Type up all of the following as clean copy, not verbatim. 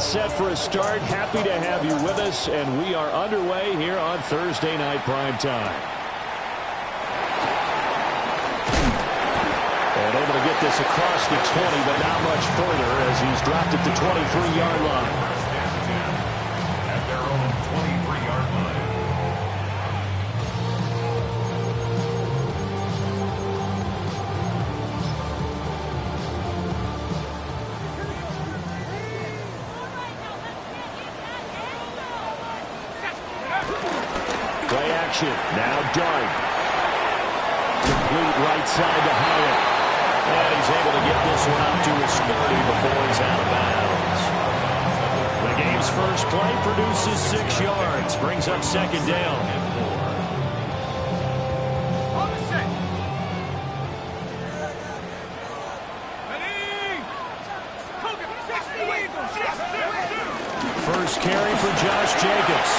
get set for a start. Happy to have you with us, and we are underway here on Thursday Night Primetime. And able to get this across the 20, but not much further as he's dropped at the 23-yard line. At their own 23-yard line. Play action. Now Dart. Complete right side to Hyatt. And he's able to get this one out to his 30 before he's out of bounds. The game's first play produces 6 yards. Brings up second down. First carry for Josh Jacobs.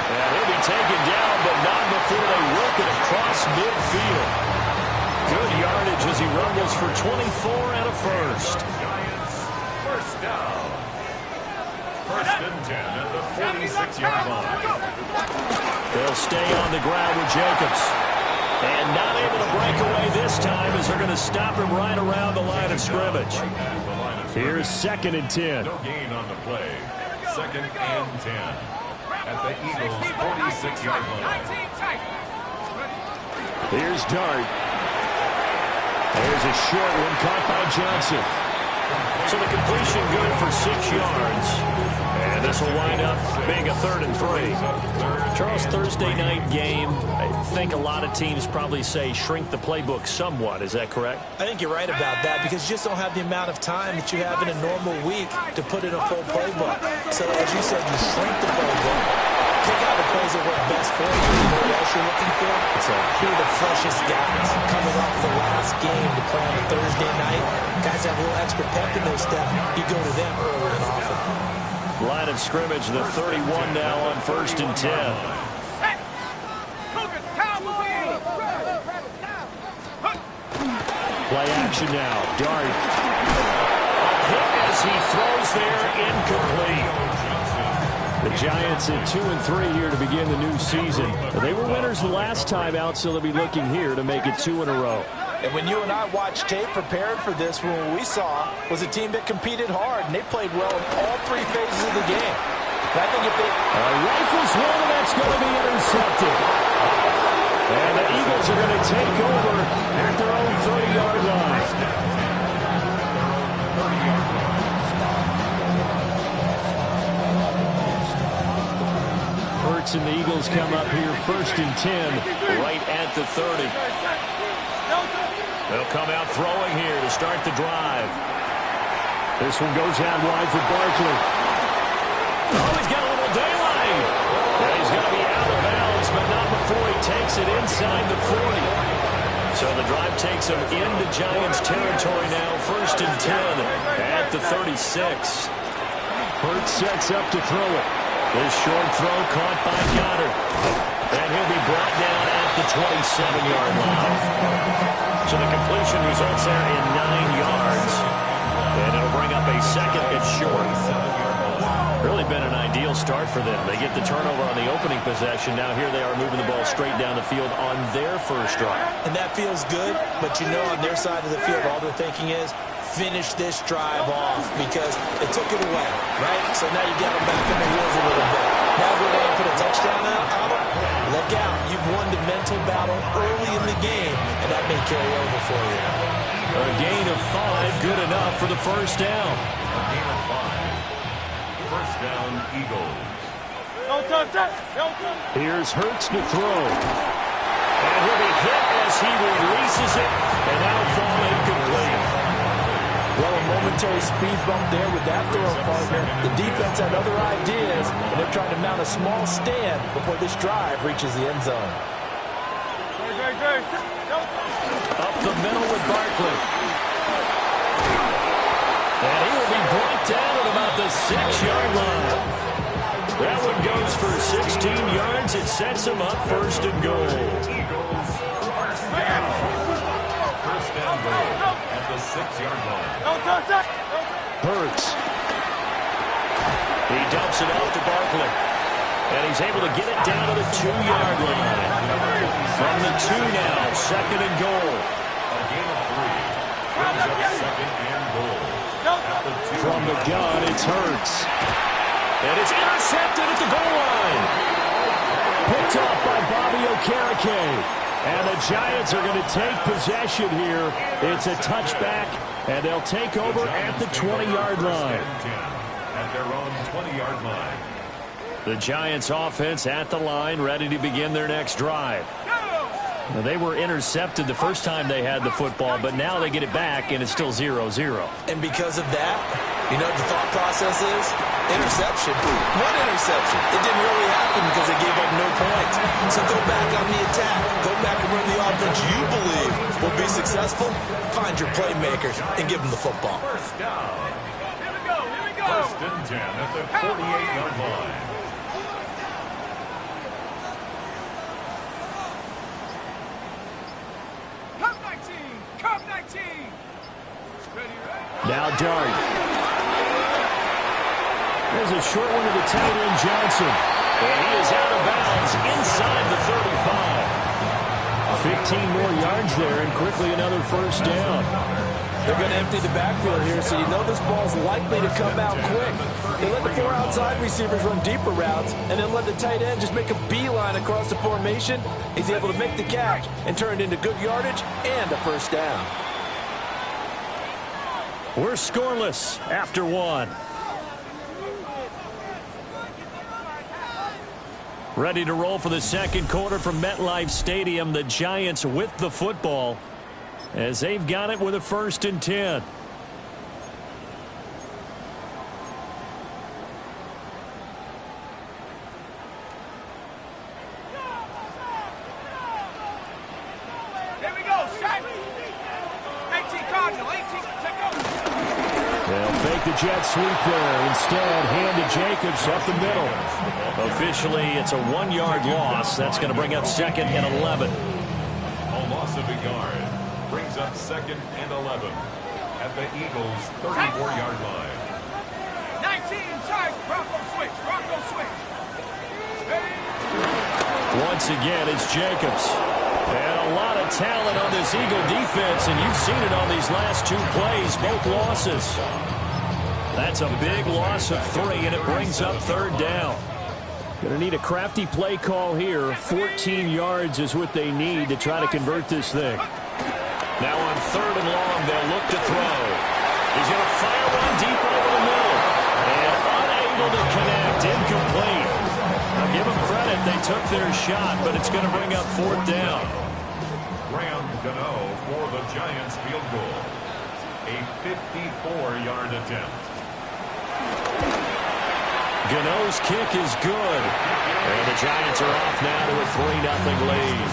And he'll be taken down, but not before they work it across midfield. Good yardage as he rumbles for 24 and a first. Giants, first down. First and 10 at the 46-yard line. They'll stay on the ground with Jacobs. And not able to break away this time as they're going to stop him right around the line of scrimmage. Here's second and 10. No gain on the play. Second and 10 at the Eagles' 46-yard line. Here's Dart. There's a short one caught by Johnson. So the completion good for 6 yards. And this will wind up being a 3rd and 3. Charles, Thursday night game, I think a lot of teams probably say shrink the playbook somewhat. Is that correct? I think you're right about that because you just don't have the amount of time that you have in a normal week to put in a full playbook. So as you said, you shrink the playbook. Pick out the plays that work best for you. You know what else you're looking for? So who are the freshest guys coming off the last game to play on a Thursday night? Guys have a little extra pep in their step. You go to them early and often. Line of scrimmage, the 31 now on 1st and 10. Play action now. Dart. Hit as he throws there, incomplete. The Giants at 2-3 here to begin the new season. They were winners the last time out, so they'll be looking here to make it 2 in a row. And when you and I watched tape prepared for this, what we saw was a team that competed hard, and they played well in all 3 phases of the game. And I think if they... Rifles one, and that's going to be intercepted. And the Eagles are going to take over at their own 30-yard line. Hurts and the Eagles come up here 1st and 10, right at the 30. They'll come out throwing here to start the drive. This one goes out wide for Barkley. Oh, he's got a little daylight. And he's going to be out of bounds, but not before he takes it inside the 40. So the drive takes him into Giants territory now, 1st and 10 at the 36. Hurts sets up to throw it. This short throw caught by Goddard. And he'll be brought down at the 27-yard line. So the completion results there in 9 yards. And it'll bring up a second and short. Really been an ideal start for them. They get the turnover on the opening possession. Now here they are moving the ball straight down the field on their first drive. And that feels good, but you know on their side of the field all they're thinking is finish this drive off because they took it away, right? So now you got them back in the wheels a little bit. Now go down and put a touchdown out on them. Look out. You've won the mental battle early in the game, and that may carry over for you. A gain of 5, good enough for the first down. A gain of 5. First down, Eagles. Here's Hurts to throw. And he'll be hit as he releases it, and that'll fall incomplete. Well, a momentary speed bump there with that throw, partner. The defense had other ideas, and they're trying to mount a small stand before this drive reaches the end zone. Up the middle with Barkley. And he will be brought down at about the 6-yard line. That one goes for 16 yards. It sets him up 1st and goal. Eagles, first down. First down goal at the 6-yard line. Hurts. He dumps it off to Barkley. And he's able to get it down to the 2-yard line. From the 2 now, 2nd and goal. A gain of 3. Brings up 2nd and goal. From the gun, it's Hurts. And it's intercepted at the goal line. Picked off by Bobby Okereke. And the Giants are going to take possession here. It's a touchback, and they'll take over at the 20-yard line. At their own 20-yard line. The Giants offense at the line, ready to begin their next drive. Now, they were intercepted the first time they had the football, but now they get it back, and it's still 0-0. And because of that, you know what the thought process is? Interception. One interception. It didn't really happen because they gave up no points. So go back on the attack. Go back and run the offense you believe will be successful. Find your playmakers and give them the football. First down. Here we go. Here we go. 1st and 10 at the 48-yard line. Now Dart. There's a short one to the tight end, Johnson. And he is out of bounds inside the 35. 15 more yards there, and quickly another first down. They're going to empty the backfield here, so you know this ball's likely to come out quick. They let the 4 outside receivers run deeper routes, and then let the tight end just make a beeline across the formation. He's able to make the catch and turn it into good yardage and a first down. We're scoreless after 1. Ready to roll for the second quarter from MetLife Stadium. The Giants with the football as they've got it with a 1st and 10. Jet sweep there. Instead, hand to Jacobs up the middle. Officially, it's a 1-yard loss. That's going to bring up 2nd and 11. A loss of a yard brings up 2nd and 11 at the Eagles' 34-yard line. 19 times. Bronco switch. Bronco switch. Once again, it's Jacobs. And a lot of talent on this Eagle defense, and you've seen it on these last 2 plays, both losses. That's a big loss of 3, and it brings up 3rd down. Going to need a crafty play call here. 14 yards is what they need to try to convert this thing. Now on 3rd and long, they'll look to throw. He's going to fire one deep over the middle. And unable to connect. Incomplete. Now give them credit. They took their shot, but it's going to bring up 4th down. Graham Gano for the Giants field goal. A 54-yard attempt. Gano's kick is good. And the Giants are off now to a 3-0 lead.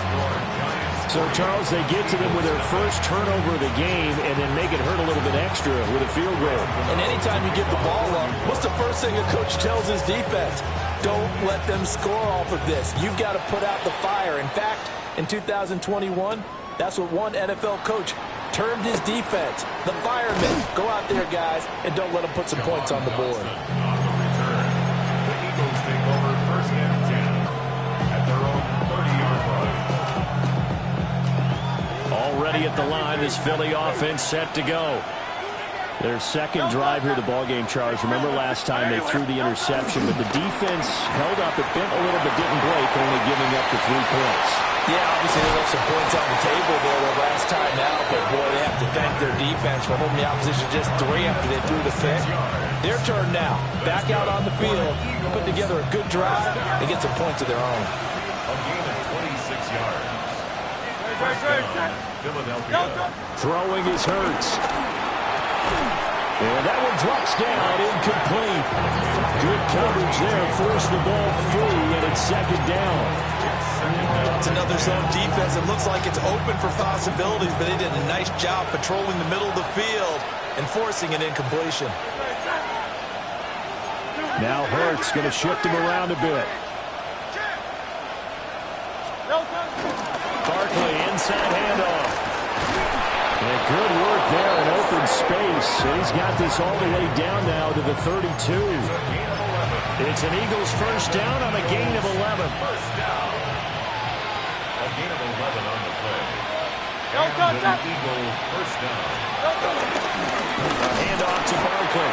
So, Charles, they get to them with their first turnover of the game and then make it hurt a little bit extra with a field goal. And anytime you give the ball up, what's the first thing a coach tells his defense? Don't let them score off of this. You've got to put out the fire. In fact, in 2021, that's what one NFL coach termed his defense. The firemen. Go out there, guys, and don't let them put some points on the board. Already at the line, this Philly offense set to go. Their second drive here, the ballgame, Charles. Remember last time they threw the interception, but the defense held up. It bent a little but didn't break, only giving up the 3 points. Yeah, obviously they left some points on the table there the last time out, but boy, they have to thank their defense for holding the opposition just 3 after they threw the pick. Their turn now. Back out on the field, put together a good drive, and get some points of their own. A gain of 26 yards. Philadelphia. Throwing is Hurts. And that one drops down, incomplete. Good coverage there, forced the ball free, and it's 2nd down. It's another zone defense. It looks like it's open for possibilities, but they did a nice job patrolling the middle of the field and forcing an incompletion. Now Hurts going to shift him around a bit. Barkley, inside handoff. And good work there in open space. So he's got this all the way down now to the 32. It's an Eagles first down on a gain of 11. First down. A gain of 11 on the play. And an Eagle first down. A handoff to Barkley.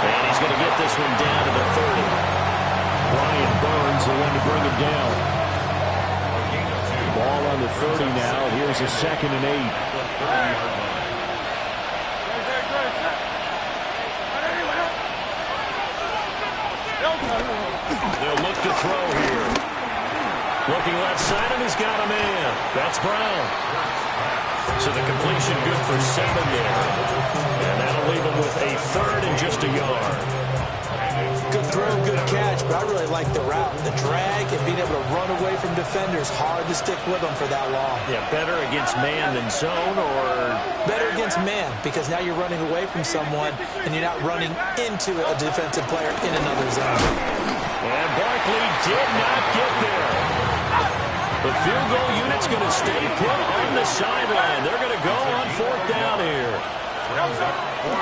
And he's going to get this one down to the 30. Brian Burns the one to bring him down. Ball on the 30 now. Here's a 2nd and 8. They'll look to throw here. Looking left side, and he's got a man. That's Brown. So the completion good for 7 there. And that'll leave him with a 3rd and just a yard. Good throw, good catch, but I really like the route. The drag and being able to run away from defenders, hard to stick with them for that long. Yeah, better against man than zone, or? Better against man, because now you're running away from someone, and you're not running into a defensive player in another zone. And Barkley did not get there. The field goal unit's going to stay put on the sideline. They're going to go on 4th down here.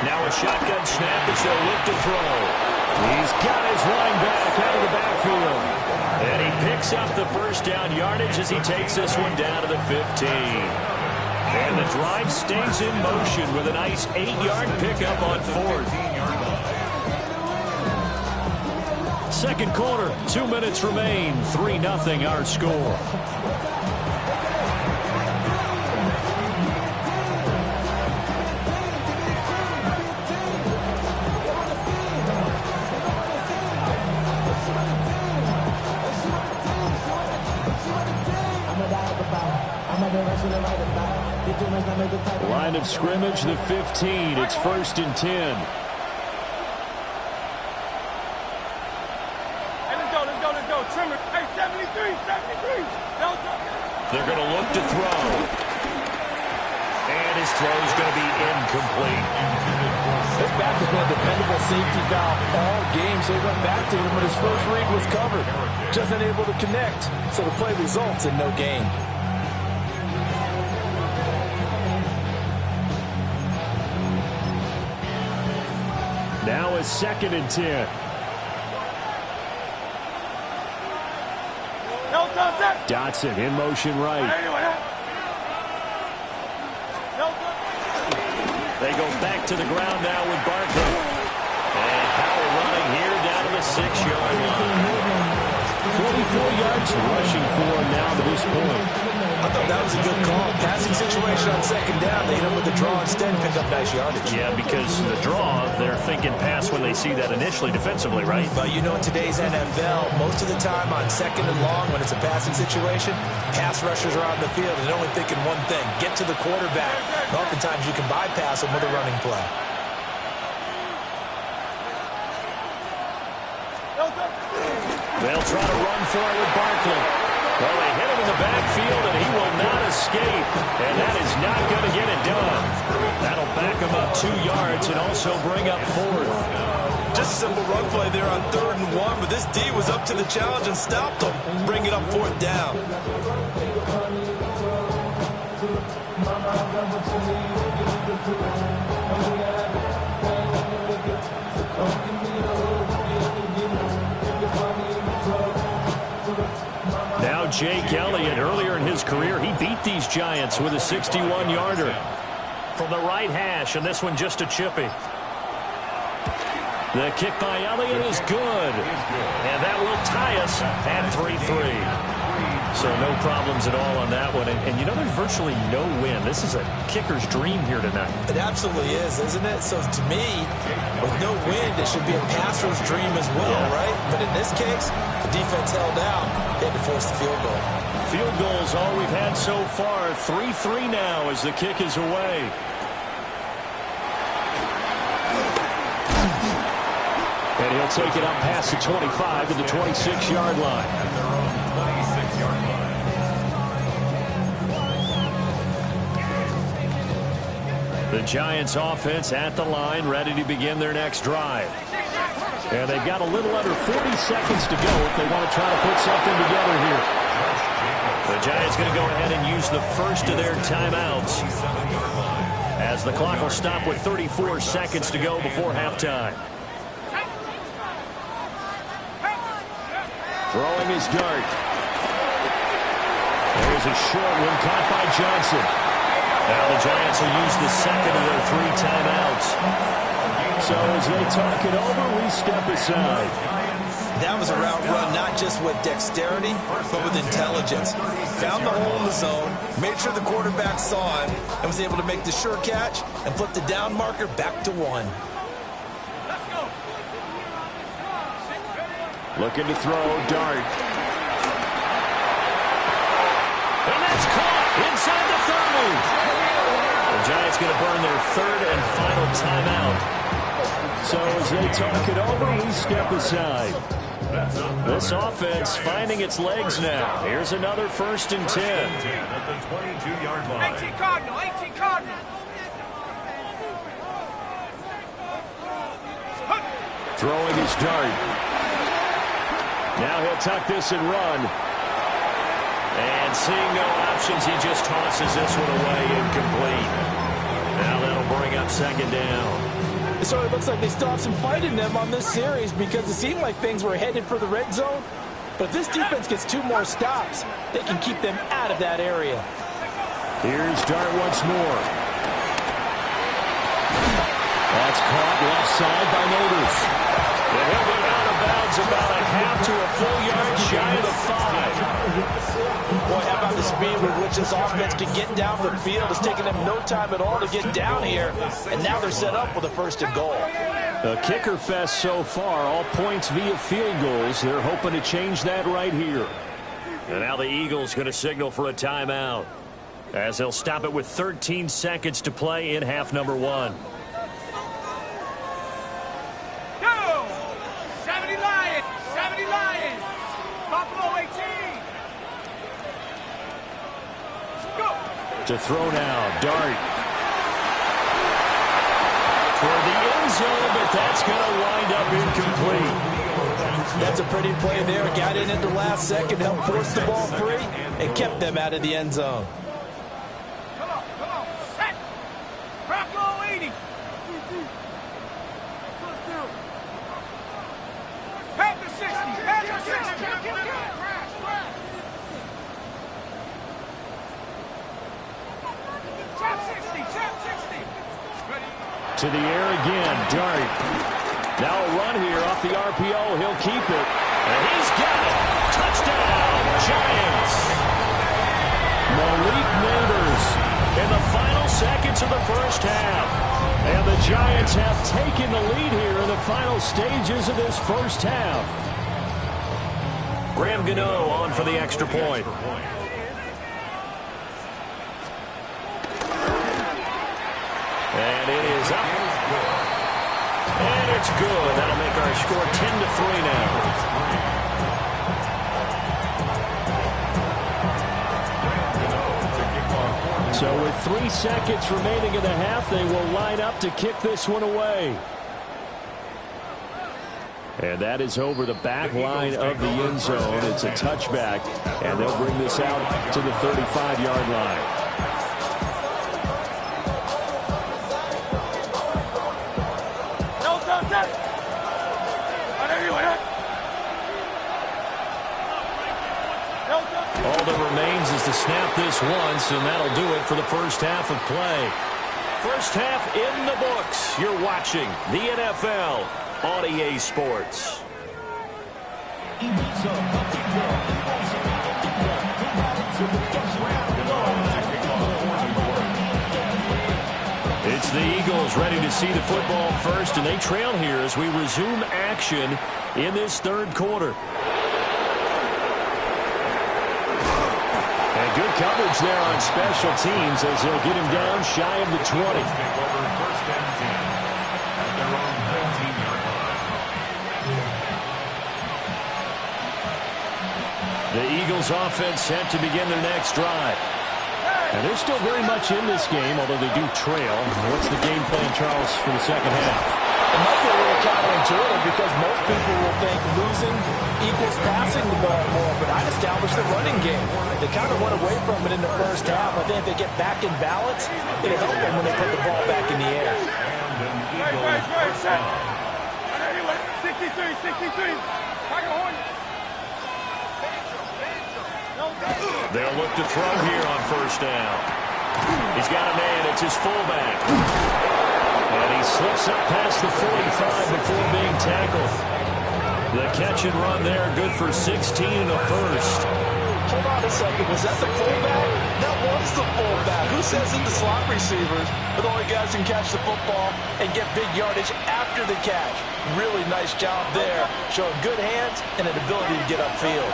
Now a shotgun snap as they'll look to throw. He's got his running back out of the backfield. And he picks up the first down yardage as he takes this one down to the 15. And the drive stays in motion with a nice 8-yard pickup on 4th. Second quarter, 2 minutes remain. 3-0 our score. Line of scrimmage, the 15. It's 1st and 10. Let's go. Trimmer. Hey, 73. They're going to look to throw. And his throw is going to be incomplete. This back has been a dependable safety valve all game, so he went back to him when his first read was covered. Just unable to connect, so the play results in no gain. Now a 2nd and 10. Dotson in motion right. They go back to the ground now with Barkley. And Powell running here down to the 6-yard line. 44 yards rushing for him now to this point. I thought that was a good call. Passing situation on 2nd down. They hit him with the draw instead and pick up nice yardage. Yeah, because the draw, they're thinking pass when they see that initially defensively, right? But you know, in today's NFL, most of the time on 2nd and long, when it's a passing situation, pass rushers are on the field and they're only thinking one thing, get to the quarterback. And oftentimes you can bypass them with a running play. They'll try to run for it with Barkley. Well, they hit him in the backfield, and he will not escape. And that is not going to get it done. That'll back him up 2 yards and also bring up 4th. Just a simple run play there on 3rd and 1, but this D was up to the challenge and stopped him. Bring it up 4th down. Now Jake Elliott, earlier in his career, he beat these Giants with a 61-yarder from the right hash, and this one just a chippy. The kick by Elliott is good, and that will tie us at 3-3. So no problems at all on that one. And you know, there's virtually no win. This is a kicker's dream here tonight. It absolutely is, isn't it? So to me, with no wind, it should be a passer's dream as well, right? But in this case, the defense held out. They had to force the field goal. Field goals all we've had so far. 3-3 now as the kick is away. And he'll take it up past the 25 to the 26-yard line. At their own 26-yard line. The Giants offense at the line, ready to begin their next drive. And they've got a little under 40 seconds to go if they want to try to put something together here. The Giants going to go ahead and use the first of their timeouts, as the clock will stop with 34 seconds to go before halftime. Throwing his dart. There's a short one caught by Johnson. Now the Giants will use the second of their 3 timeouts. So as they talk it over, we step aside. That was a route run not just with dexterity, but with intelligence. Found the hole in the zone, made sure the quarterback saw him, and was able to make the sure catch and flip the down marker back to 1. Looking to throw, dart. And that's caught inside the 30. The Giants going to burn their 3rd and final timeout. So as they talk it over, we step aside. This offense finding its legs now. Here's another 1st and 10. At the 22-yard line. 18 Cardinal, 18 Cardinal. Throwing his dart. Now he'll tuck this and run. And seeing no options, he just tosses this one away incomplete. Now that'll bring up 2nd down. It sort of looks like they still have some fight in them on this series because it seemed like things were headed for the red zone. But if this defense gets 2 more stops, they can keep them out of that area. Here's Dart once more. That's caught left side by Neighbors. And he'll be out of bounds about a half to a full yard shy of the 5. Boy, how about the speed with which this offense can get down the field? It's taken them no time at all to get down here, and now they're set up with a 1st and goal. A kicker fest so far, all points via field goals. They're hoping to change that right here. And now the Eagles going to signal for a timeout, as they'll stop it with 13 seconds to play in half number 1. Go! 70 Lions, 70 Lions. Buffalo 18. To throw now, Dart. For the end zone, but that's going to wind up incomplete. That's a pretty play there. Got in at the last second, helped force the ball free, and kept them out of the end zone. Come on, set. Bronco 80. Panther 60, Panther 60. To the air again, Dart. Now a run here off the RPO. He'll keep it. And he's got it. Touchdown, Giants. Malik Neighbors in the final seconds of the 1st half. And the Giants have taken the lead here in the final stages of this 1st half. Graham Gano on for the extra point. And it is up. And it's good. That'll make our score 10-3 now. So with 3 seconds remaining in the half, they will line up to kick this one away. And that is over the back line of the end zone. It's a touchback, and they'll bring this out to the 35-yard line. All that remains is to snap this once, and that'll do it for the 1st half of play. 1st half in the books. You're watching the NFL on EA Sports. It's the Eagles ready to see the football first, and they trail here as we resume action in this 3rd quarter. And good coverage there on special teams as they'll get him down shy of the 20. The Eagles offense set to begin their next drive. And they're still very much in this game, although they do trail. What's the game plan, Charles, for the 2nd half? It might be a little counterintuitive because most people will think losing equals passing the ball more, but I'd establish the running game. They kind of went away from it in the 1st half. I think if they get back in balance, it'll help them when they put the ball back in the air. Right. 63. They'll look to throw here on first down. He's got a man. It's his fullback. And he slips up past the 45 before being tackled. The catch and run there, good for 16 and a first. Hold on a second. Was that the fullback? That was the fullback. Who says that the slot receivers are the only guys who can catch the football and get big yardage after the catch? Really nice job there, showing good hands and an ability to get upfield.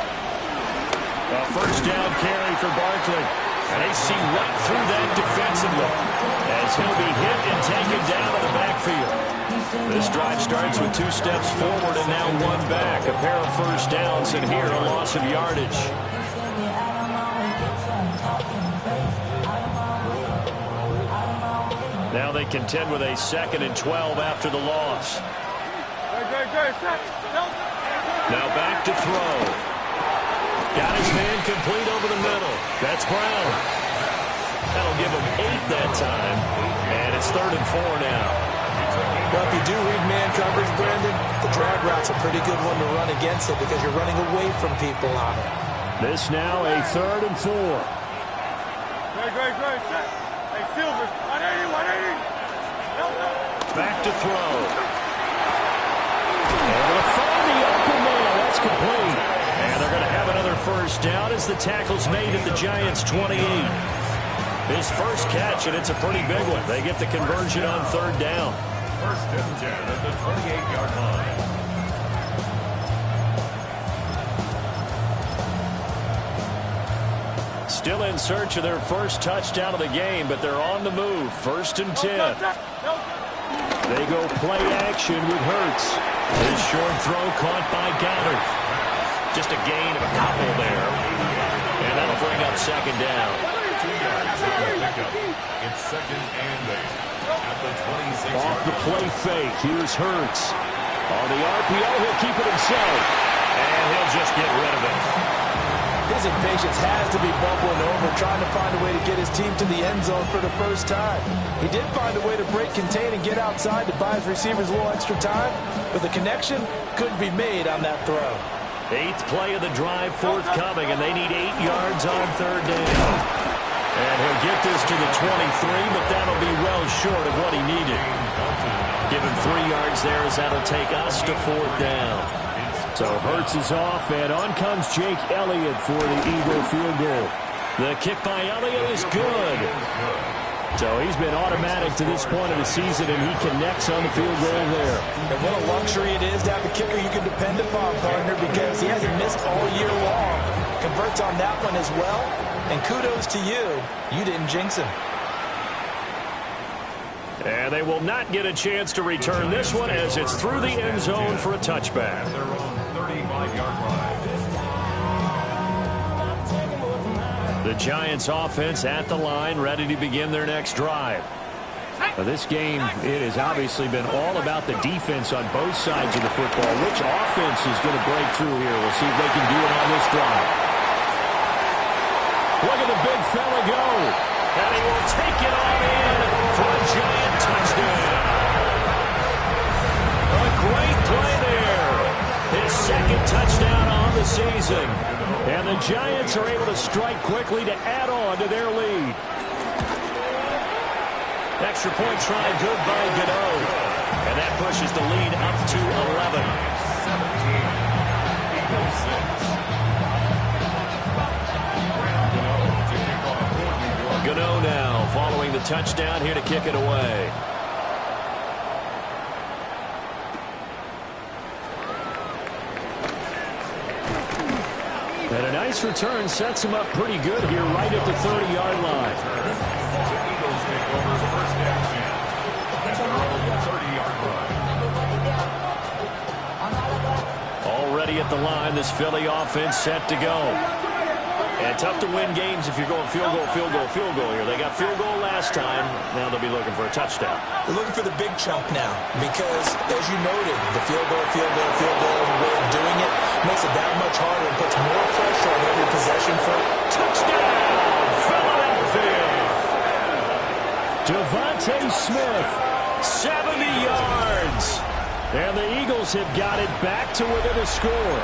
A first down carry for Barkley. And they see right through that defensively as he'll be hit and taken down in the backfield. This drive starts with 2 steps forward and now 1 back. A pair of first downs and here a loss of yardage. Now they contend with a 2nd and 12 after the loss. Now back to throw. Got his man complete over the middle. That's Brown. That'll give him 8 that time. And it's 3rd and 4 now. Well, if you do read man coverage, Brandon, the drag route's a pretty good one to run against it because you're running away from people on it. This now a 3rd and 4. Great. Hey, Silver, 180. Back to throw. Able to find the open man. That's complete. And they're going to have another first down as the tackle's made at the Giants' 28. His first catch, and it's a pretty big one. They get the conversion on 3rd down. 1st and 10 at the 28-yard line. Still in search of their first touchdown of the game, but they're on the move. 1st and 10. They go play action with Hurts. His short throw caught by Goddard. Just a gain of a couple there. And that'll bring up 2nd down. 2 yards on the pickup. It's 2nd and 8 at the 26-yard Off the play fake. Here's Hurts. On the RPO, he'll keep it himself. And he'll just get rid of it. His impatience has to be bubbling over, trying to find a way to get his team to the end zone for the first time. He did find a way to break, contain, and get outside to buy his receivers a little extra time, but the connection couldn't be made on that throw. 8th play of the drive forthcoming, and they need 8 yards on 3rd down. And he'll get this to the 23, but that'll be well short of what he needed. Give him 3 yards there as that'll take us to 4th down. So Hurts is off, and on comes Jake Elliott for the Eagle field goal. The kick by Elliott is good. So he's been automatic to this point of the season, and he connects on the field goal there. And what a luxury it is to have a kicker you can depend upon, partner, because he hasn't missed all year long. Converts on that one as well, and kudos to you. You didn't jinx him. And they will not get a chance to return this one as it's through the end zone for a touchback. Their own 35-yard line. The Giants offense at the line, ready to begin their next drive. Now, this game, it has obviously been all about the defense on both sides of the football. Which offense is going to break through here? We'll see if they can do it on this drive. Look at the big fella go. And he will take it on in for a Giant touchdown. A great play there. His 2nd touchdown on the season. And the Giants are able to strike quickly to add on to their lead. Extra point try good by Gano. And that pushes the lead up to 11. 17. Eagles 6. Gano now following the touchdown here to kick it away. And a nice return sets him up pretty good here right at the 30-yard line. The Eagles take over first action at their own 30-yard line. Already at the line, this Philly offense set to go. And tough to win games if you're going field goal here. They got field goal last time. Now they'll be looking for a touchdown. They're looking for the big chunk now because, as you noted, the field goal way of doing it makes it that much harder and puts more pressure on every possession for touchdown, Philadelphia. Devontae Smith, 70 yards. And the Eagles have got it back to within a score.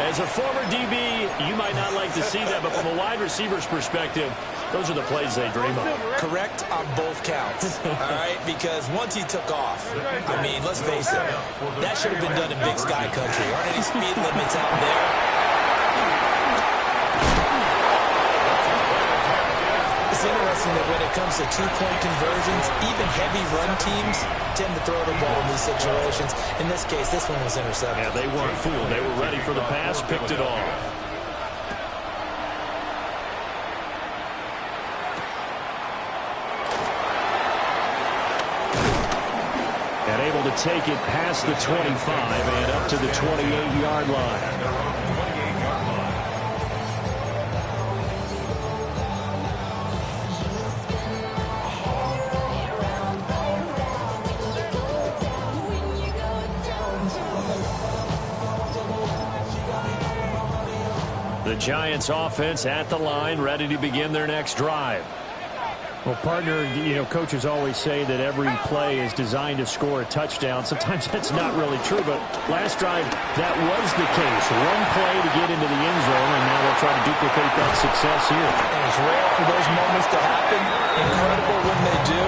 As a former DB, you might not like to see that, but from a wide receiver's perspective, those are the plays they dream of. Correct on both counts, all right? Because once he took off, I mean, let's face it, that should have been done in Big Sky Country. Aren't any speed limits out there? It's interesting that when it comes to two-point conversions, even heavy run teams tend to throw the ball in these situations. In this case, this one was intercepted. Yeah, they weren't fooled. They were ready for the pass, picked it off. And able to take it past the 25 and up to the 28-yard line. The Giants offense at the line, ready to begin their next drive. Well, partner, you know, coaches always say that every play is designed to score a touchdown. Sometimes that's not really true, but last drive, that was the case. One play to get into the end zone, and now they'll try to duplicate that success here. And it's rare for those moments to happen. Incredible when they do.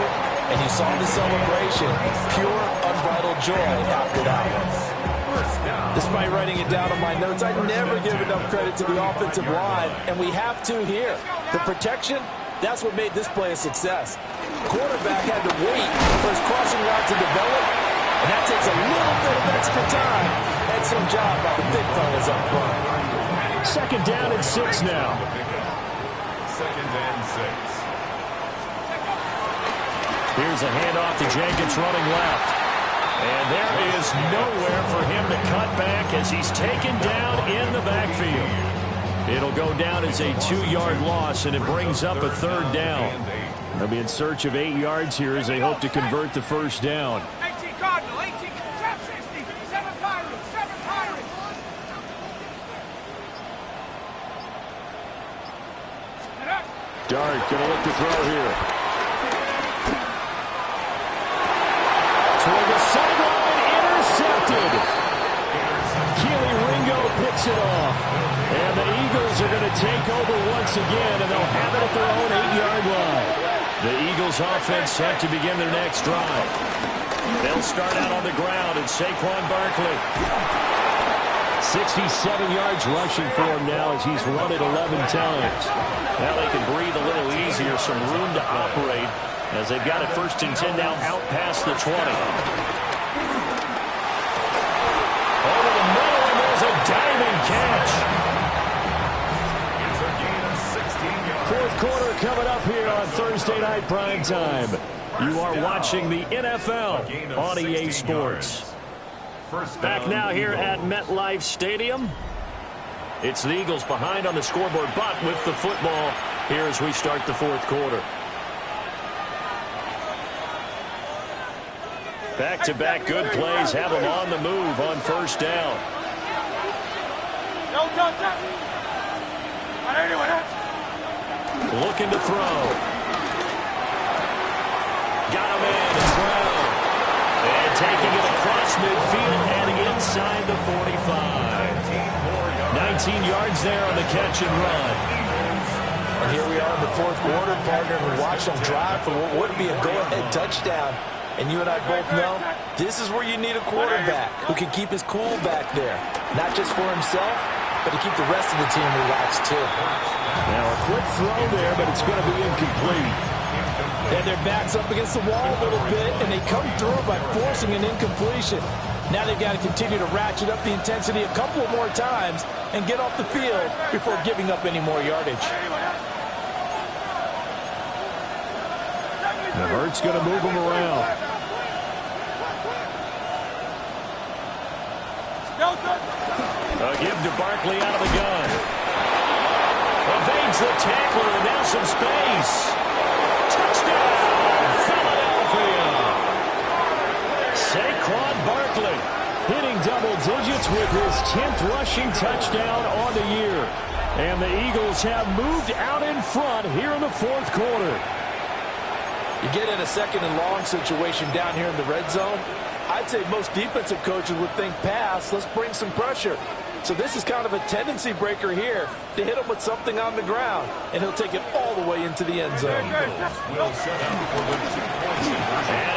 And you saw the celebration. Pure, unbridled joy after that one. Despite writing it down on my notes, I never give enough credit to the offensive line, and we have to here. The protection, that's what made this play a success. Quarterback had to wait for his crossing route to develop, and that takes a little bit of extra time. Excellent job by the big fellas up front. Second down and 6 now. Second and 6. Here's a handoff to Jenkins running left. And there is nowhere for him to cut back as he's taken down in the backfield. It'll go down as a 2-yard loss, and it brings up a third down. They'll be in search of 8 yards here as they hope to convert the first down. 18 Cardinal, 18, 760, 7 Pirates, 7 Pirates. Dart going to look to throw here. Toward the sideline, intercepted. Keely Ringo picks it off. And the Eagles are going to take over once again, and they'll have it at their own 8-yard line. The Eagles offense set to begin their next drive. They'll start out on the ground, and Saquon Barkley. 67 yards rushing for him now as he's run it 11 times. Now they can breathe a little easier, some room to operate as they've got it first and 10 now out past the 20. Over the middle, and there's a diving catch. It's a gain of 16 yards. Fourth quarter coming up here on Thursday Night Primetime. You are watching the NFL on EA Sports. Back now here at MetLife Stadium. It's the Eagles behind on the scoreboard, but with the football here as we start the fourth quarter. Back-to-back good plays have them on the move on first down. Looking to throw. Got him in. It's Brown. And taking it across midfield and inside the 45. 19 yards there on the catch and run. And here we are in the fourth quarter, partner, and we watch them drive for what would be a go-ahead touchdown. And you and I both know this is where you need a quarterback who can keep his cool back there. Not just for himself, but to keep the rest of the team relaxed, too. Now a quick throw there, but it's going to be incomplete. And their back's up against the wall a little bit, and they come through by forcing an incompletion. Now they've got to continue to ratchet up the intensity a couple of more times and get off the field before giving up any more yardage. Now Hurts going to move him around. A give to Barkley out of the gun. Evades the tackler, and now some space. Touchdown, Philadelphia. Saquon Barkley hitting double digits with his 10th rushing touchdown on the year. And the Eagles have moved out in front here in the fourth quarter. You get in a second and long situation down here in the red zone, I'd say most defensive coaches would think pass, let's bring some pressure. So this is kind of a tendency breaker here to hit him with something on the ground, and he'll take it all the way into the end zone. And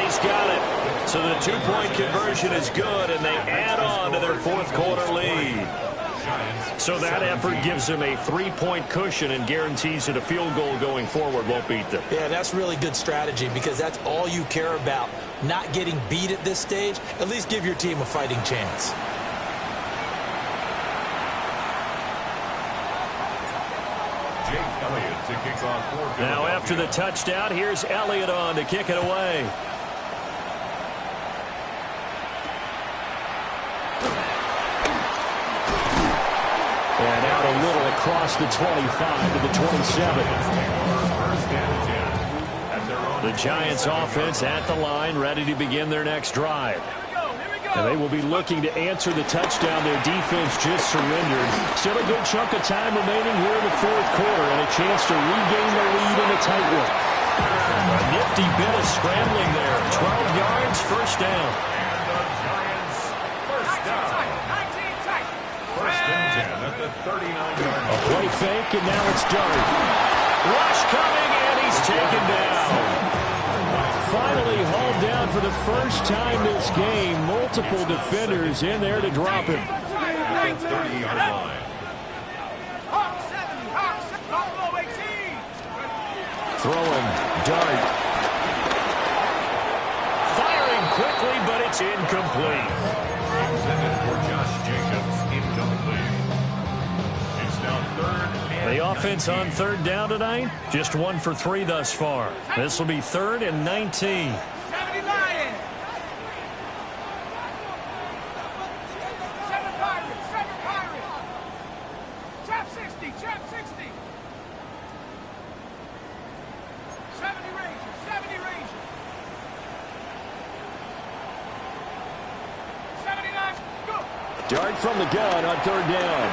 he's got it. So the two-point conversion is good, and they add on to their fourth quarter lead. So that effort gives them a three-point cushion and guarantees that a field goal going forward won't beat them. Yeah, that's really good strategy because that's all you care about. Not getting beat at this stage, at least give your team a fighting chance. Now after the touchdown, here's Elliott on to kick it away. And out a little across the 25 to the 27. The Giants offense at the line, ready to begin their next drive. And they will be looking to answer the touchdown their defense just surrendered. Still a good chunk of time remaining here in the fourth quarter and a chance to regain the lead in a tight one. A nifty bit of scrambling there. 12 yards, first down. A play fake, and now it's Dart. Rush coming, and he's taken down. Finally hauled down for the first time this game. Multiple defenders in there to drop him. 30-yard line. Throwing, Dart. Firing quickly, but it's incomplete. Intended for Josh Jacobs, incomplete. It's now third and The offense on third down tonight, just 1 for 3 thus far. This will be 3rd and 19. 70 Lions. 7 Pirates. 7 Pirates. Trap 60. Trap 60. 70 Rangers. 70 Rangers. 79. Go. Dart from the gun on third down.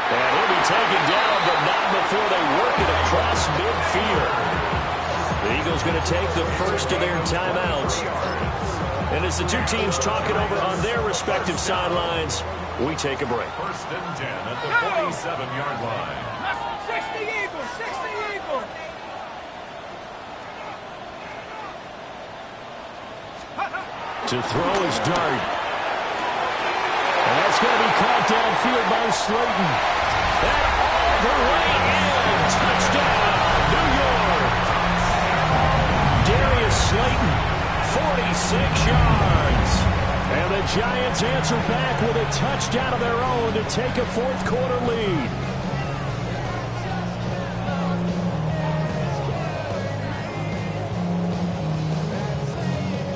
And he'll be taken down, but not before they work it across midfield. The Eagles going to take the first of their timeouts. And as the two teams talk it over on their respective sidelines, we take a break. first and 10 at the 47-yard line. 60 Eagles. 60 Eagles. To throw is Dart. And that's going to be caught downfield by Slayton. And all the way in. Touchdown, New York. Darius Slayton, 46 yards. And the Giants answer back with a touchdown of their own to take a fourth quarter lead.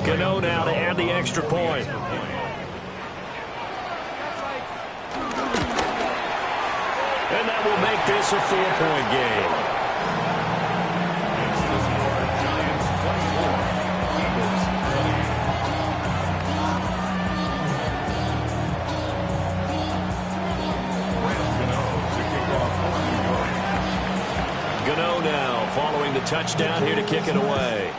Gano now to add the extra point. And that will make this a 4-point game. It's the score, Giants 24, Eagles 20. Graham Gano to kick off for New York. Gano now following the touchdown here to kick it away.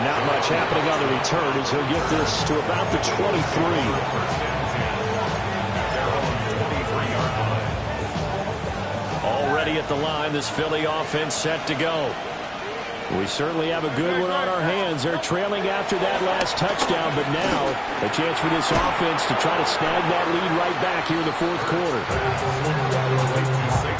Not much happening on the return as he'll get this to about the 23. Already at the line, this Philly offense set to go. We certainly have a good one on our hands. They're trailing after that last touchdown, but now a chance for this offense to try to snag that lead right back here in the fourth quarter.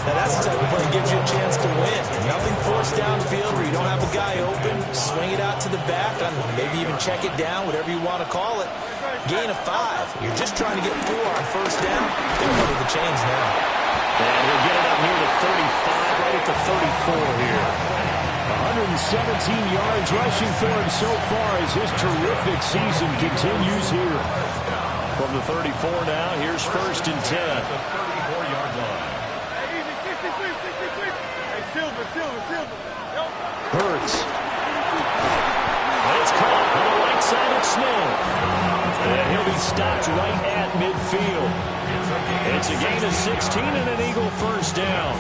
Now that's the type of play that gives you a chance to win. Nothing forced downfield where you don't have a guy open. Swing it out to the back, maybe even check it down, whatever you want to call it. Gain of 5. You're just trying to get 4 on first down. They're running the chains now. And he'll get it up near the 35, right at the 34 here. 117 yards rushing for him so far as his terrific season continues here. From the 34 now, here's first and 10. At the 34-yard line. Hurts. And it's caught on the right side of Smith. And he'll be stopped right at midfield. It's a gain of 16 and an Eagle first down.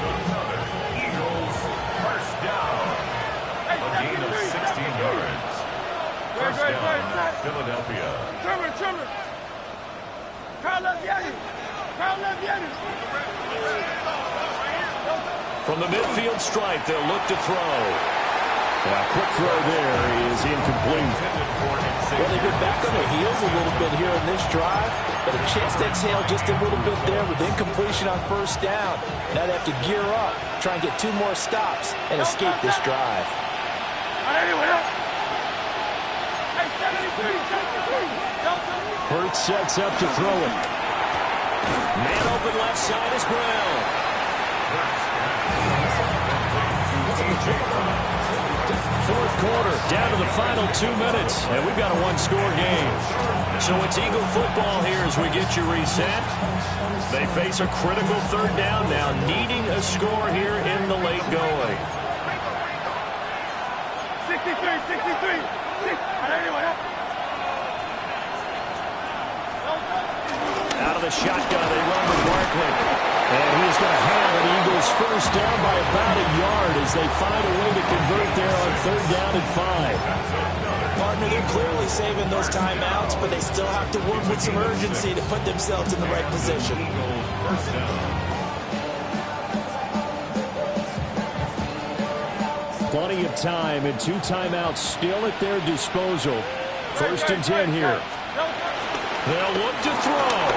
Eagles first down. A gain of 16 yards. First down, Philadelphia. Trimmer. Carl left Yanni. From the midfield stripe, they'll look to throw. A quick throw there is incomplete. Well, they've been back on their heels a little bit here in this drive, but a chance to exhale just a little bit there with incompletion on first down. Now they have to gear up, try and get 2 more stops, and escape this drive. Hurts sets up to throw it. Man open left side is Brown. Fourth quarter, down to the final 2 minutes, and we've got a 1-score game. So it's Eagle football here as we get you reset. They face a critical third down now, needing a score here in the late going. 63. Out of the shotgun, they run with Barkley. And he's going to have an Eagles first down by about a yard as they find a way to convert there on third down and 5. Partner, they're clearly saving those timeouts, but they still have to work with some urgency to put themselves in the right position. Plenty of time and 2 timeouts still at their disposal. First and 10 here. They'll look to throw.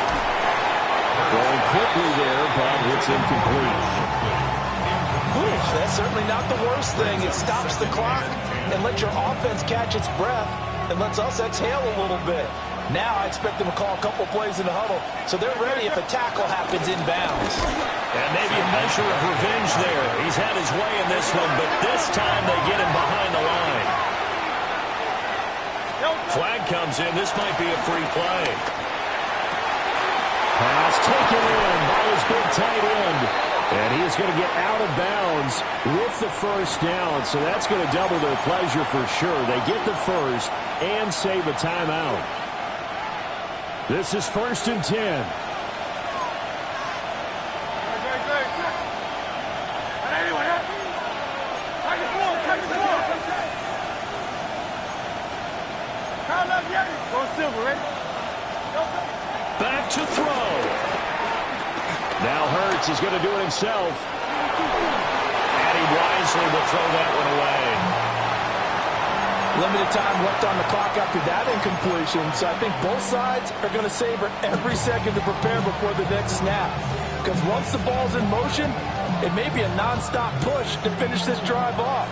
Going quickly there, but it's incomplete. That's certainly not the worst thing. It stops the clock and lets your offense catch its breath and lets us exhale a little bit. Now I expect them to call a couple plays in the huddle, so they're ready if a tackle happens inbounds. And maybe a measure of revenge there. He's had his way in this one, but this time they get him behind the line. Flag comes in. This might be a free play. Pass taken in by his big tight end. And he is going to get out of bounds with the first down. So that's going to double their pleasure for sure. They get the first and save a timeout. This is first and 10. Back to throw. Now Hurts is going to do it himself. And he wisely will throw that one away. Limited time left on the clock after that incompletion, so I think both sides are going to savor every second to prepare before the next snap. Because once the ball's in motion, it may be a nonstop push to finish this drive off.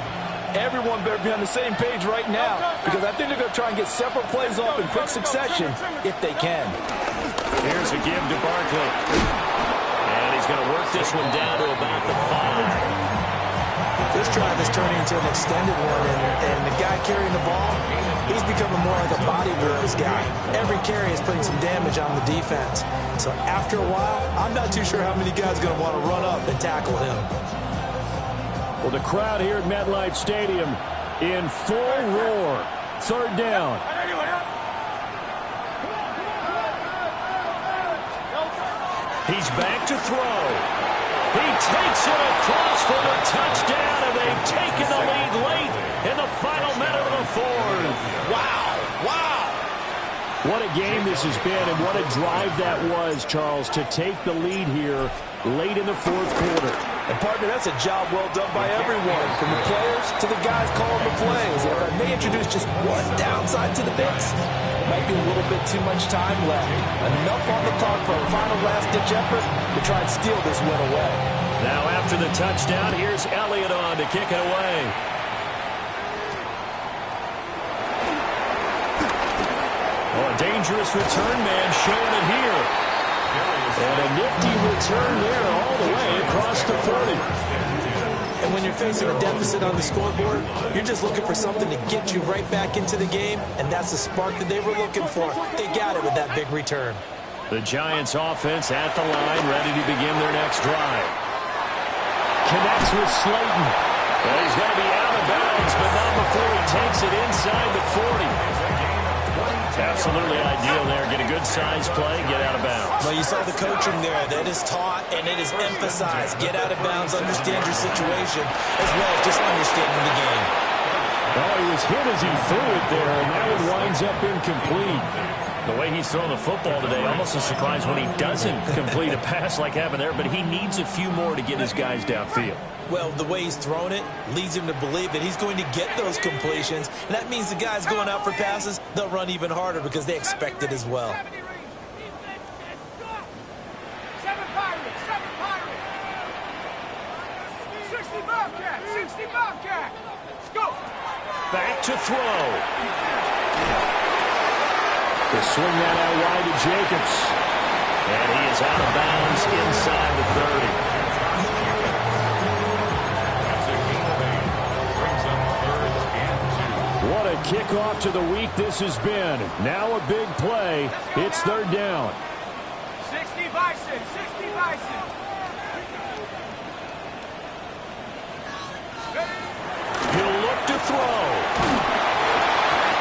Everyone better be on the same page right now, because I think they're going to try and get several plays off in quick succession if they can. Here's a give to Barkley. And he's going to work this one down to about the 5. This drive is turning into an extended one, and the guy carrying the ball, he's becoming more like a body blows guy. Every carry is putting some damage on the defense. So after a while, I'm not too sure how many guys are going to want to run up and tackle him. Well, the crowd here at MetLife Stadium in full roar. Third down. He's back to throw. He takes it across for the touchdown, and they've taken the lead late in the final minute of the fourth. Wow. What a game this has been, and what a drive that was, Charles, to take the lead here late in the fourth quarter. And, partner, that's a job well done by everyone, from the players to the guys calling the plays. And if I may introduce just one downside to the mix, there might be a little bit too much time left. Enough on the clock for a final last-ditch effort to try and steal this win away. Now after the touchdown, here's Elliott on to kick it away. Oh, a dangerous return man showing it here. And a nifty return there all the way across the 40. And when you're facing a deficit on the scoreboard, you're just looking for something to get you right back into the game, and that's the spark that they were looking for. They got it with that big return. The Giants offense at the line, ready to begin their next drive. Connects with Slayton. Well, he's going to be out of bounds, but not before he takes it inside the 40. Absolutely ideal there. Get a good size play, get out of bounds. Well, you saw the coaching there. That is taught and it is emphasized. Get out of bounds, understand your situation, as well as just understanding the game. Oh, he was hit as he threw it there, and that one winds up incomplete. The way he's throwing the football today, almost a surprise when he doesn't complete a pass like happened there, but he needs a few more to get his guys downfield. Well, the way he's thrown it leads him to believe that he's going to get those completions, and that means the guys going out for passes, they'll run even harder because they expect it as well. 7 Pirates, 7 Pirates. 60 Bobcat, 60 Bobcat. Let's go. Back to throw. They swing that out wide to Jacobs. And he is out of bounds inside the 30. That's a gain of 8. Brings up 3rd and 2. What a kickoff to the week this has been. Now a big play. It's 3rd down. 60 Bison, 60 Bison. He'll look to throw.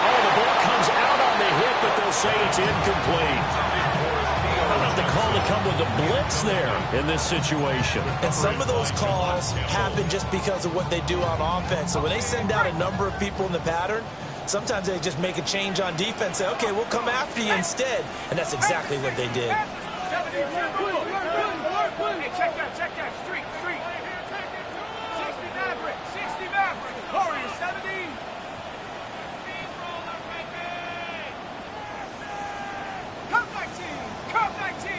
Oh, the ball comes out on the hit, but they'll say it's incomplete. How about the call to come with the blitz there in this situation? And some of those calls happen just because of what they do on offense. So when they send out a number of people in the pattern, sometimes they just make a change on defense, say, okay, we'll come after you instead. And that's exactly what they did. Hey, check that. Street. 60 Maverick, 60 Maverick. Warriors, 70. Come 19.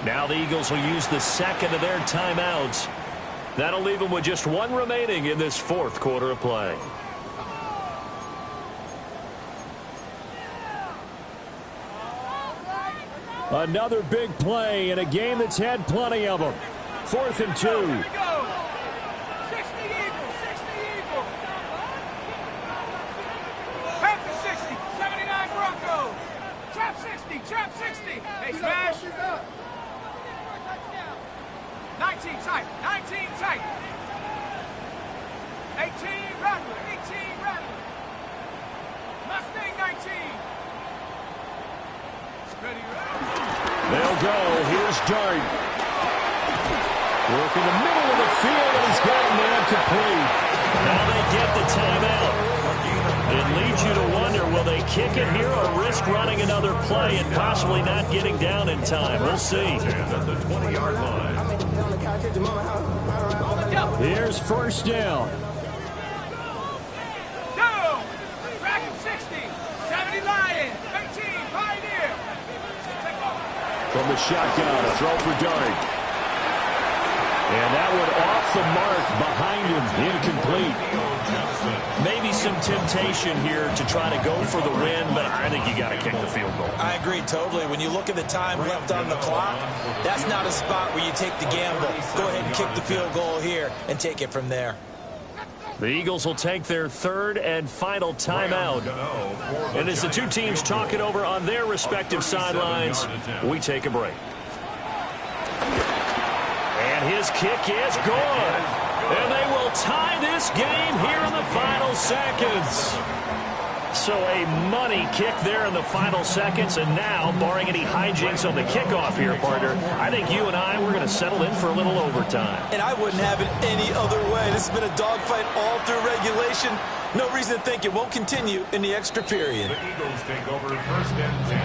Now the Eagles will use the second of their timeouts. That'll leave them with just one remaining in this 4th quarter of play. Another big play in a game that's had plenty of them. 4th and 2. Here we go. 60 Eagles, 60 Eagles. Panthers 60, 79 Broncos. Trap 60. Hey, smash. 19 tight. 18 Rattler. Mustang 19. Ready. They'll go. Here's Dart. Work in the middle of the field, and he's got a man complete. Now they get the timeout. It leads you to wonder, will they kick it here or risk running another play and possibly not getting down in time? We'll see. And at the 20-yard line. Here's 1st down. Go! Dragon 60, 70 Lion, 18 Pioneer. From the shotgun, a throw for Dart. And that one off the mark behind him, incomplete. Maybe some temptation here to try to go for the win, but I think you got to kick the field goal. I agree totally. When you look at the time left on the clock, that's not a spot where you take the gamble. Go ahead and kick the field goal here and take it from there. The Eagles will take their 3rd and final timeout. And as the two teams talk it over on their respective sidelines, we take a break. And his kick is good. And they will tie this game here in the final seconds. So a money kick there in the final seconds. And now, barring any hijinks on the kickoff here, partner, I think you and I, we're going to settle in for a little overtime. And I wouldn't have it any other way. This has been a dogfight all through regulation. No reason to think it won't continue in the extra period. The Eagles take over 1st and 10.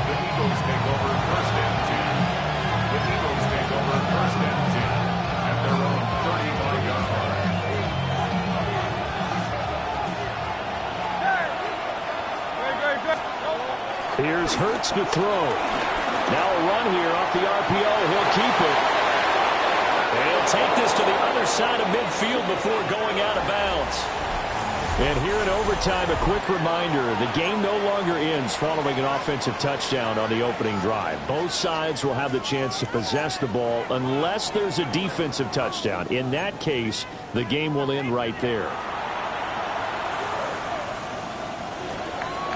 The Eagles take over 1st and 2. The Eagles take over 1st and 10 at their own 35-yard line. Here's Hurts to throw. Now a run here off the RPO. He'll keep it. He'll take this to the other side of midfield before going out of bounds. And here in overtime, a quick reminder, the game no longer ends following an offensive touchdown on the opening drive. Both sides will have the chance to possess the ball unless there's a defensive touchdown. In that case, the game will end right there.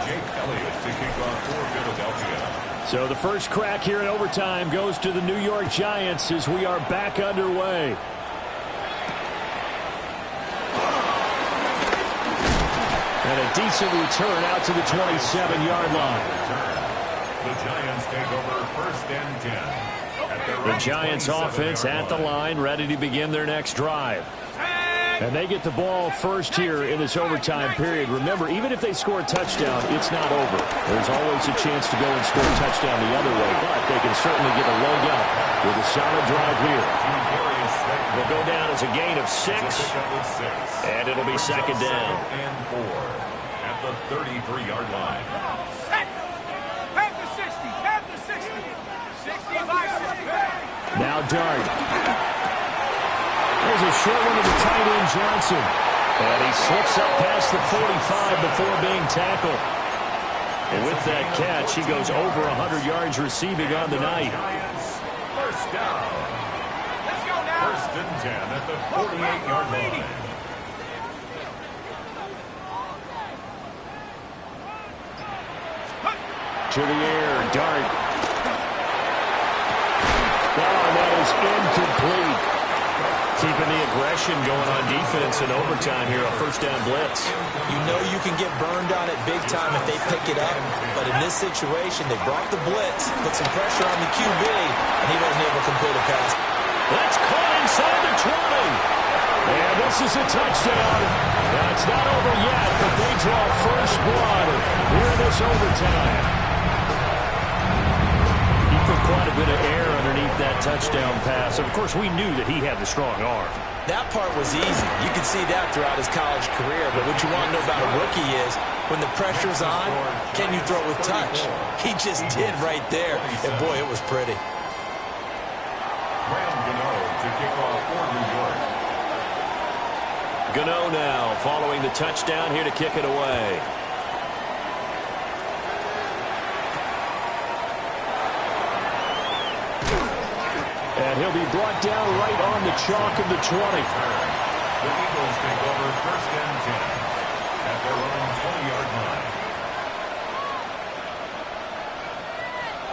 To kick off for Philadelphia. So the first crack here in overtime goes to the New York Giants as we are back underway. And a decent return out to the 27-yard line. The Giants take over first and 10. The Giants offense at the line, ready to begin their next drive. And they get the ball first here in this overtime period. Remember, even if they score a touchdown, it's not over. There's always a chance to go and score a touchdown the other way, but they can certainly get a leg up with a solid drive here. Will go down as a gain of 6, and it'll be second down. And 4 at the 33-yard line. Back to 60. Back to 60. 65. Now Dart. There's a short one to the tight end, Johnson. And he slips up past the 45 before being tackled. And with that catch, he goes over 100 yards receiving on the night. First down. Let's go now. First and 10 at the 48-yard line. To the air, Dart. Oh, that is incomplete. Keeping the aggression going on defense in overtime here, a first down blitz. You know you can get burned on it big time if they pick it up, but in this situation, they brought the blitz, put some pressure on the QB, and he wasn't able to complete a pass. That's caught inside the 20. And this is a touchdown. Now, it's not over yet, but they draw first blood here in this overtime. He put quite a bit of air underneath that touchdown pass. Of course, we knew that he had the strong arm. That part was easy. You can see that throughout his college career, but what you want to know about a rookie is when the pressure's on, can you throw with touch? He just did right there, and boy, it was pretty. To kick off for New York. Gano now following the touchdown here to kick it away. And he'll be brought down right on the chalk of the 20. The Eagles take over first and 10 at their own 20-yard line.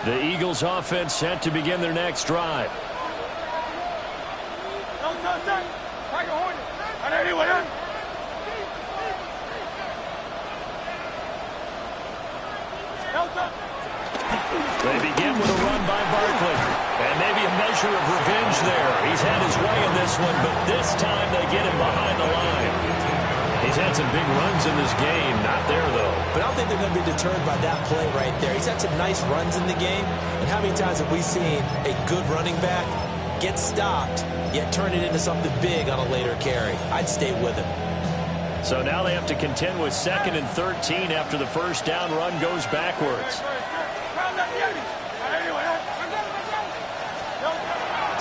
The Eagles offense set to begin their next drive. They begin with a run by Barkley. And maybe a measure of revenge there. He's had his way in this one, but this time they get him behind the line. He's had some big runs in this game. Not there, though. But I don't think they're going to be deterred by that play right there. He's had some nice runs in the game. And how many times have we seen a good running back get stopped, yet turn it into something big on a later carry? I'd stay with him. So now they have to contend with 2nd and 13 after the first down run goes backwards.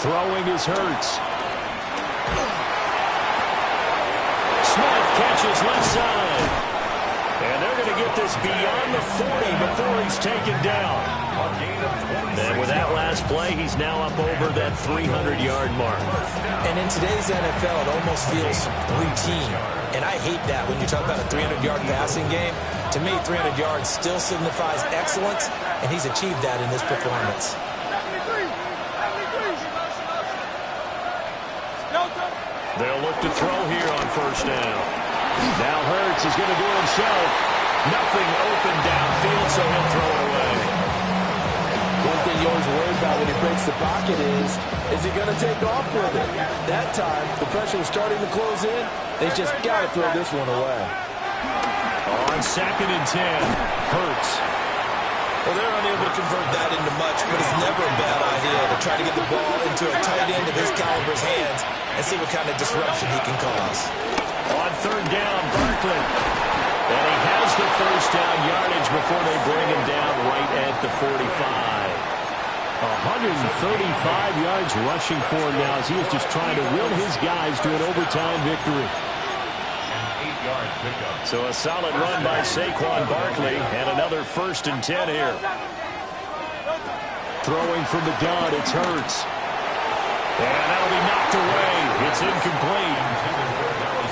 Throwing is Hurts. Smith catches left side. And they're going to get this beyond the 40 before he's taken down. And with that last play, he's now up over that 300-yard mark. And in today's NFL, it almost feels routine. And I hate that when you talk about a 300-yard passing game. To me, 300 yards still signifies excellence, and he's achieved that in this performance. They'll look to throw here on first down. Now Hurts is going to do it himself. Nothing open downfield, so he'll throw it away. One thing you always worry about when he breaks the pocket is he going to take off with it? That time, the pressure was starting to close in. They just got to throw this one away. On 2nd and 10, Hurts. Well, they're unable to convert that into much, but it's never a bad idea to try to get the ball into a tight end of his caliber's hands and see what kind of disruption he can cause. On 3rd down, Barkley. And he has the first down yardage before they bring him down right at the 45. 135 yards rushing for him now as he is just trying to will his guys to an overtime victory. So a solid run by Saquon Barkley and another 1st and 10 here. Throwing from the gun, it's Hurts. And that'll be knocked away. It's incomplete.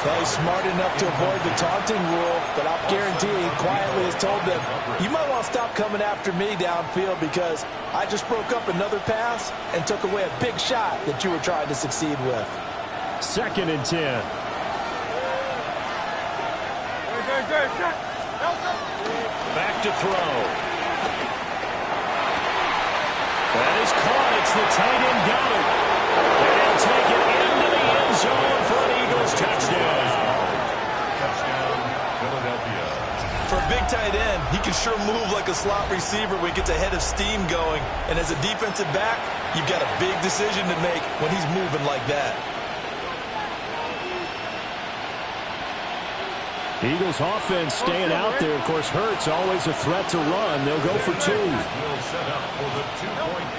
Well, he's smart enough to avoid the taunting rule, but I'll guarantee he quietly has told them, you might want to stop coming after me downfield because I just broke up another pass and took away a big shot that you were trying to succeed with. 2nd and 10. Back to throw. That is caught. It's the tight end got it. And he'll take it into the end zone for an Eagles touchdown. Touchdown, Philadelphia. For a big tight end, he can sure move like a slot receiver when he gets a head of steam going. And as a defensive back, you've got a big decision to make when he's moving like that. Eagles offense staying out there. Of course, Hurts always a threat to run. They'll go for two.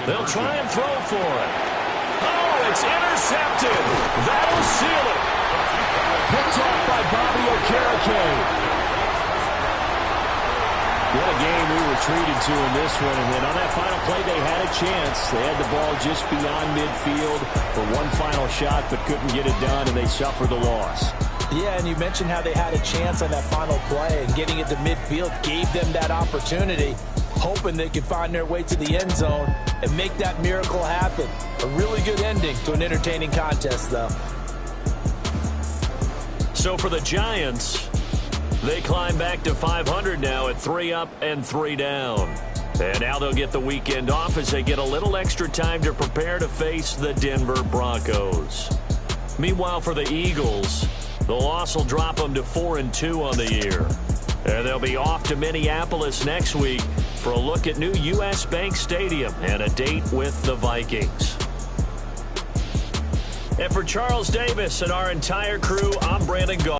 They'll try and throw for it. Oh, it's intercepted. That'll seal it. Picked off by Bobby Okereke. What a game we were treated to in this one. And then on that final play, they had a chance. They had the ball just beyond midfield for one final shot, but couldn't get it done, and they suffered the loss. Yeah, and you mentioned how they had a chance on that final play, and getting it to midfield gave them that opportunity, hoping they could find their way to the end zone and make that miracle happen. A really good ending to an entertaining contest, though. So for the Giants, they climb back to 500 now at 3 up and 3 down. And now they'll get the weekend off as they get a little extra time to prepare to face the Denver Broncos. Meanwhile, for the Eagles, the loss will drop them to 4-2 on the year. And they'll be off to Minneapolis next week for a look at new U.S. Bank Stadium and a date with the Vikings. And for Charles Davis and our entire crew, I'm Brandon Gault.